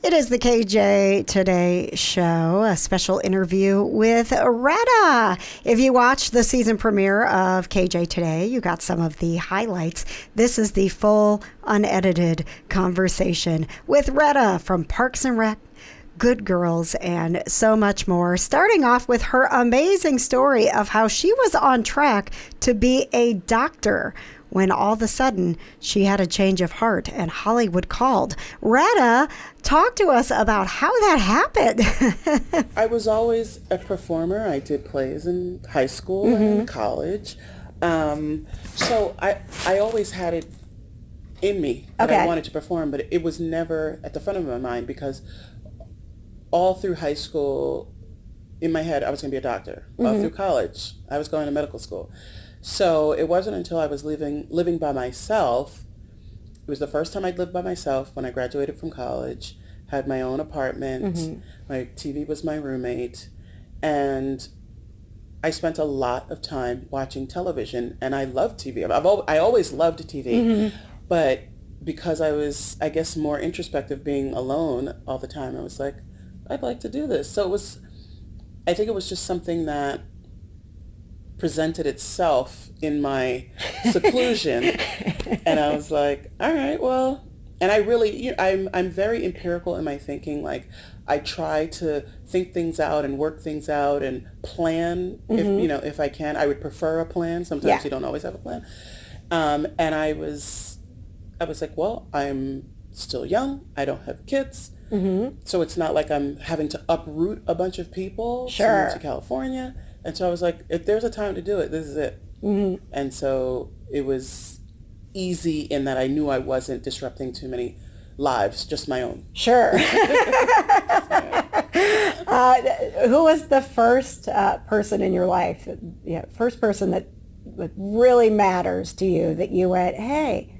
It is the KJ Today show, a special interview with Retta. If you watched the season premiere of KJ Today, you got some of the highlights. This is the full, unedited conversation with Retta from Parks and Rec, Good Girls, and so much more. Starting off with her amazing story of how she was on track to be a doctor when all of a sudden she had a change of heart and Hollywood called. Retta, talk to us about how that happened. I was always a performer. I did plays in high school and college. So I always had it in me that I wanted to perform, but it was never at the front of my mind because all through high school, in my head, I was going to be a doctor. All through college, I was going to medical school. So it wasn't until I was living by myself. It was the first time I'd lived by myself when I graduated from college, had my own apartment. My TV was my roommate. And I spent a lot of time watching television, and I loved TV. I always loved TV. But because I was, I guess, more introspective being alone all the time, I was like, I'd like to do this. So I think it was just something that presented itself in my seclusion. And I was like, all right, well, and I really, I'm very empirical in my thinking. Like, I try to think things out and work things out and plan if I can. I would prefer a plan. Sometimes you don't always have a plan. And I was like, well, I'm still young. I don't have kids. So it's not like I'm having to uproot a bunch of people to move to California. And so I was like, if there's a time to do it, this is it. And so it was easy in that I knew I wasn't disrupting too many lives, just my own. Sure. Who was the first person in your life, first person that really matters to you that you went, hey,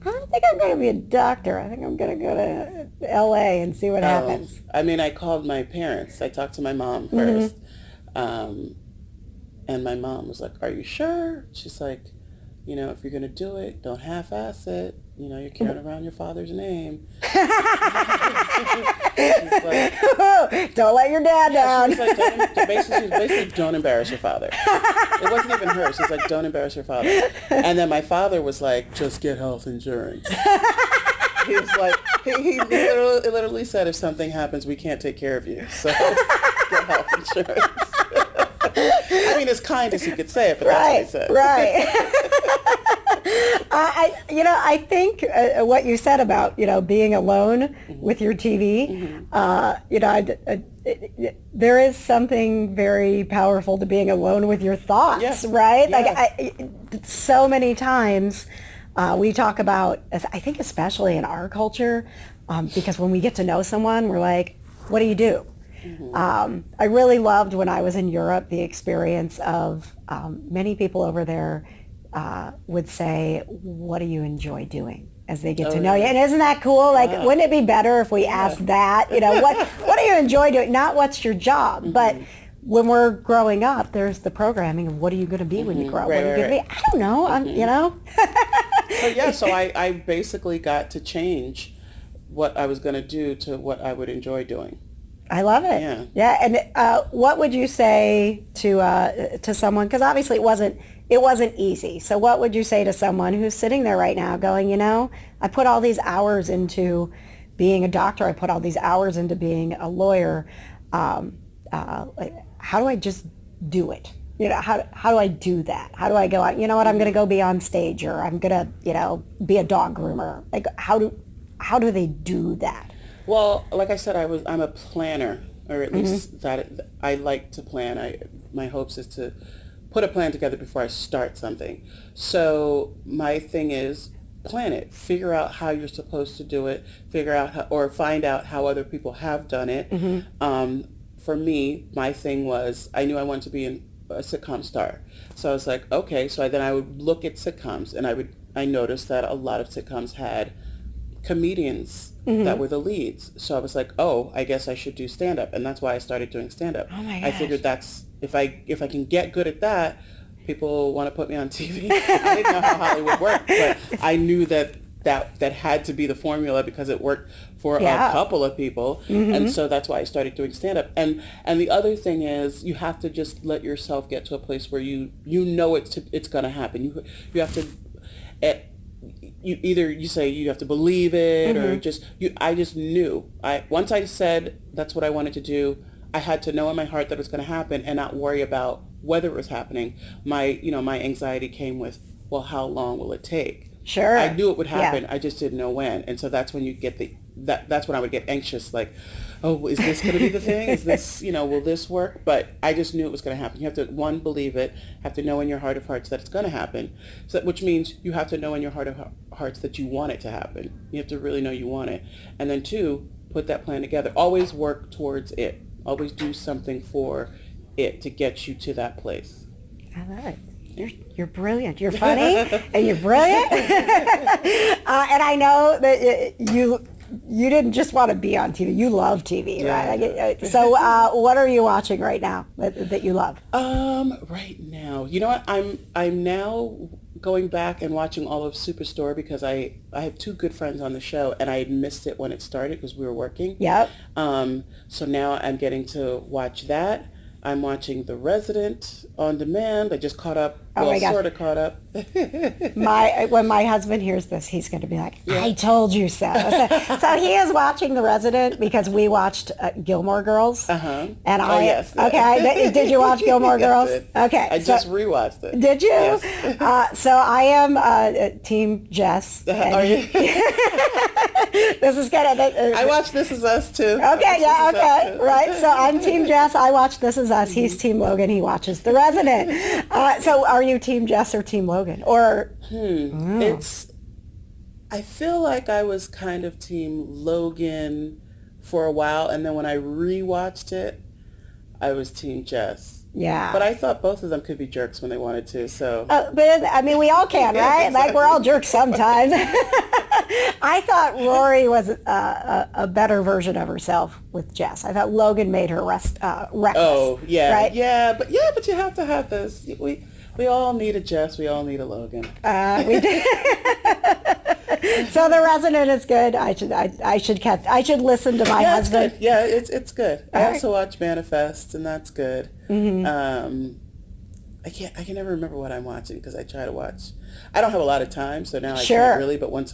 I don't think I'm going to be a doctor. I think I'm going to go to L.A. and see what happens. I mean, I called my parents. I talked to my mom first. And my mom was like, are you sure? She's like, if you're going to do it, don't half-ass it. You're carrying around your father's name. She's like, don't let your dad down. She's like, basically, don't embarrass your father. It wasn't even her. She's like, don't embarrass your father. And then my father was like, just get health insurance. He was like, he literally said, if something happens, we can't take care of you. So get health insurance. I mean, as kind as you could say it, but that's what he said. Right. I think what you said about, being alone with your TV, there is something very powerful to being alone with your thoughts, right? Yeah. Like, so many times we talk about, I think especially in our culture, because when we get to know someone, we're like, what do you do? I really loved when I was in Europe the experience of many people over there would say, what do you enjoy doing as they get to know you? And isn't that cool? Like, wouldn't it be better if we asked that? What do you enjoy doing? Not what's your job, but when we're growing up, there's the programming of what are you going to be when you grow up? What are you going to be? I don't know. So I basically got to change what I was going to do to what I would enjoy doing. I love it. Yeah. And what would you say to someone? Because obviously it wasn't easy. So what would you say to someone who's sitting there right now going, I put all these hours into being a doctor. I put all these hours into being a lawyer. How do I just do it? How do I do that? How do I go out? You know what? I'm going to go be on stage, or I'm going to, be a dog groomer. Like, how do they do that? Well, like I said, I'm a planner, or at least that I like to plan. My hopes is to put a plan together before I start something. So my thing is plan it, figure out how you're supposed to do it, find out how other people have done it. For me, my thing was I knew I wanted to be a sitcom star. So I was like, okay. So then I would look at sitcoms, and I noticed that a lot of sitcoms had comedians that were the leads. So I was like, oh, I guess I should do stand-up. And that's why I started doing stand-up. Oh my gosh. I figured that's, if I can get good at that, people want to put me on TV. I didn't know how Hollywood worked, but I knew that that had to be the formula because it worked for a couple of people. And so that's why I started doing stand-up. And the other thing is you have to just let yourself get to a place where you know it's going to happen. You have to, you say you have to believe it or I just knew. Once I said that's what I wanted to do, I had to know in my heart that it was going to happen and not worry about whether it was happening. My anxiety came with, well, how long will it take? Sure. I knew it would happen. I just didn't know when. And so that's when you get that's when I would get anxious, like, oh, is this going to be the thing? Is this, will this work? But I just knew it was going to happen. You have to, one, believe it, have to know in your heart of hearts that it's going to happen. So, which means you have to know in your heart of hearts that you want it to happen. You have to really know you want it. And then two, put that plan together. Always work towards it. Always do something for it to get you to that place. I love it. You're brilliant. You're funny and you're brilliant. And I know that you didn't just want to be on TV. You love TV, right? So what are you watching right now that you love? Right now, you know what? I'm now going back and watching all of Superstore because I have two good friends on the show and I had missed it when it started because we were working. Yep. So now I'm getting to watch that. I'm watching The Resident on demand. I just caught up. Sort of caught up. When my husband hears this, he's going to be like, I told you so. So he is watching The Resident because we watched Gilmore Girls. And yes. Okay. Did you watch Gilmore Girls? Yes, okay. I just rewatched it. Did you? Yes. So I am Team Jess. Are you? This is good. I watched This Is Us too. Okay. Right. So I'm Team Jess. I watch This Is Us. He's Team Logan. He watches The Resident. So are you Team Jess or Team Logan? Or I feel like I was kind of Team Logan for a while, and then when I rewatched it, I was Team Jess. Yeah. But I thought both of them could be jerks when they wanted to, so. But I mean, we all can, right? Exactly. Like, we're all jerks sometimes. I thought Rory was a better version of herself with Jess. I thought Logan made her reckless. Oh, yeah. Right? Yeah, but you have to have this. We all need a Jess. We all need a Logan. We do. So The Resident is good. I should listen to my husband. It's good. Yeah, it's good. I also watch Manifest, and that's good. I can never remember what I'm watching because I try to watch. I don't have a lot of time, so now I can't really. But when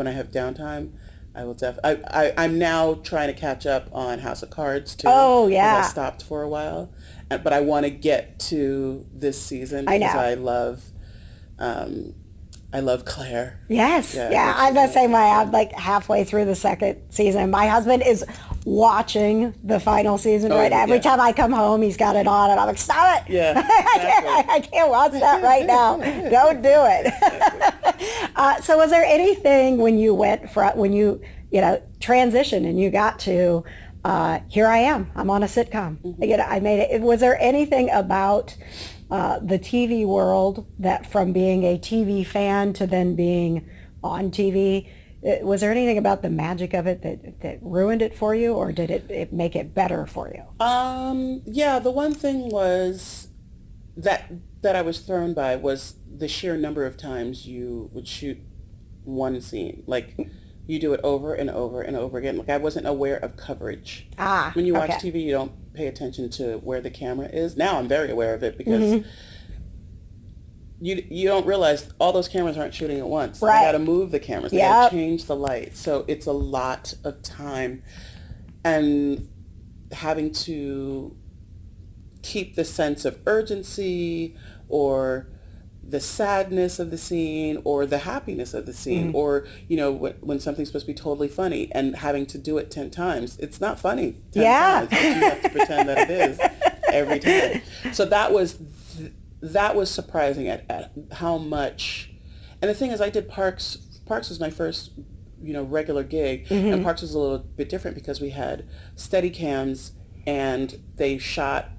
I have downtime, I will I'm now trying to catch up on House of Cards too. Oh yeah. I stopped for a while, but I want to get to this season because I love Claire. Yes. Yeah. I'm the same way. I'm like halfway through the second season. My husband is watching the final season right now. Every time I come home, he's got it on, and I'm like, stop it. Yeah. Exactly. I can't watch that right now. Don't do it. Exactly. So was there anything when you transitioned and you got to, here I am, I'm on a sitcom. I made it. Was there anything about the TV world that from being a TV fan to then being on TV, was there anything about the magic of it that ruined it for you, or did it make it better for you? Yeah, the one thing was that I was thrown by was the sheer number of times you would shoot one scene. Like, you do it over and over and over again. Like, I wasn't aware of coverage. When you watch TV, you don't pay attention to where the camera is. Now I'm very aware of it because you don't realize all those cameras aren't shooting at once. Right. You got to move the cameras. You got to change the light. So it's a lot of time and having to keep the sense of urgency or the sadness of the scene or the happiness of the scene or, when something's supposed to be totally funny and having to do it 10 times. It's not funny 10 times. But you have to pretend that it is every time. So that was surprising at how much. And the thing is, I did Parks. Parks was my first, regular gig. And Parks was a little bit different because we had steady cams and they shot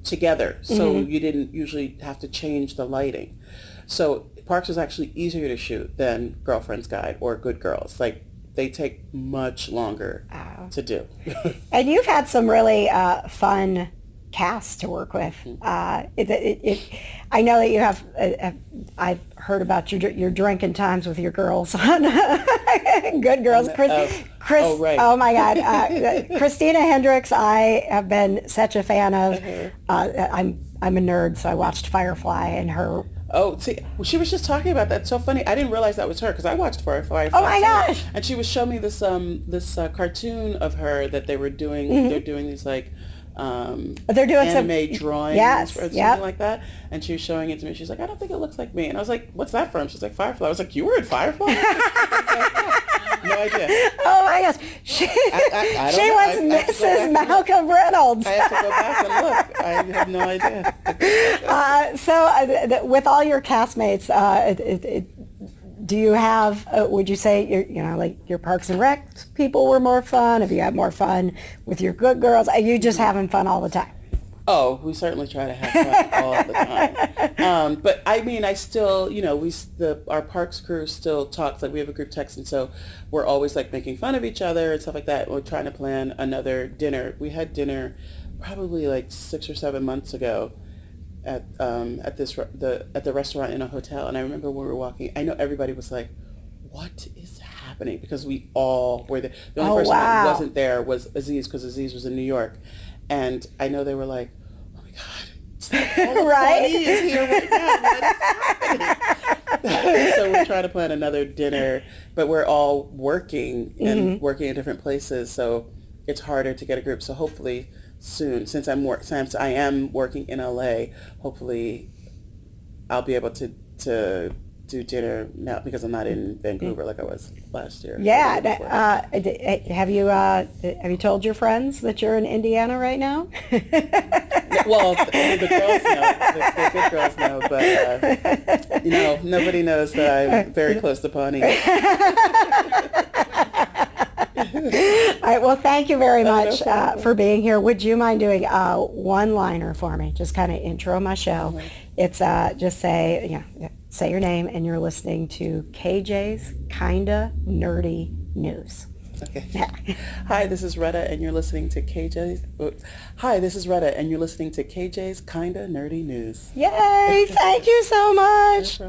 together, so you didn't usually have to change the lighting. So Parks was actually easier to shoot than Girlfriend's Guide or Good Girls. Like, they take much longer to do. And you've had some really fun cast to work with. I know that you have. I've heard about your drinking times with your girls on Good Girls. Chris, oh, right. Oh my God, Christina Hendricks. I have been such a fan of. I'm a nerd, so I watched Firefly and her. Oh, see, she was just talking about that. It's so funny. I didn't realize that was her because I watched Firefly. Oh my gosh! And she was showing me this cartoon of her that they were doing. They're doing these like they're doing anime drawings yes, or something like that. And she was showing it to me. She's like, I don't think it looks like me. And I was like, what's that from? She's like, Firefly. I was like, you were in Firefly? No idea. Oh my gosh. She was Mrs. Malcolm Reynolds. I have to go back and look. I have no idea. So with all your castmates, do you have, would you say, like your Parks and Rec people were more fun? Have you had more fun with your Good Girls? Are you just having fun all the time? Oh, we certainly try to have fun all the time. But I mean, I still, our parks crew still talks, like we have a group text, and so we're always like making fun of each other and stuff like that. We're trying to plan another dinner. We had dinner probably like 6 or 7 months ago at the restaurant in a hotel, and I remember when we were walking, I know everybody was like, what is happening? Because we all were there. The only person that wasn't there was Aziz, because Aziz was in New York. And I know they were like, oh my God, all the right? funny is here right now. What is happening? So we're trying to plan another dinner, but we're all working and working in different places, so it's harder to get a group. So hopefully soon, since I am working in LA, hopefully I'll be able to do dinner now because I'm not in Vancouver like I was last year. Yeah. Have you told your friends that you're in Indiana right now? Well, the girls know. The good girls know, but nobody knows that I'm very close to Pawnee. All right. Well, thank you very much for being here. Would you mind doing a one-liner for me? Just kind of intro my show. It's just say your name, and you're listening to KJ's Kinda Nerdy News. Okay. Hi, this is Retta, and you're listening to KJ's. Hi, this is Retta, and you're listening to KJ's Kinda Nerdy News. Yay! Thank you so much.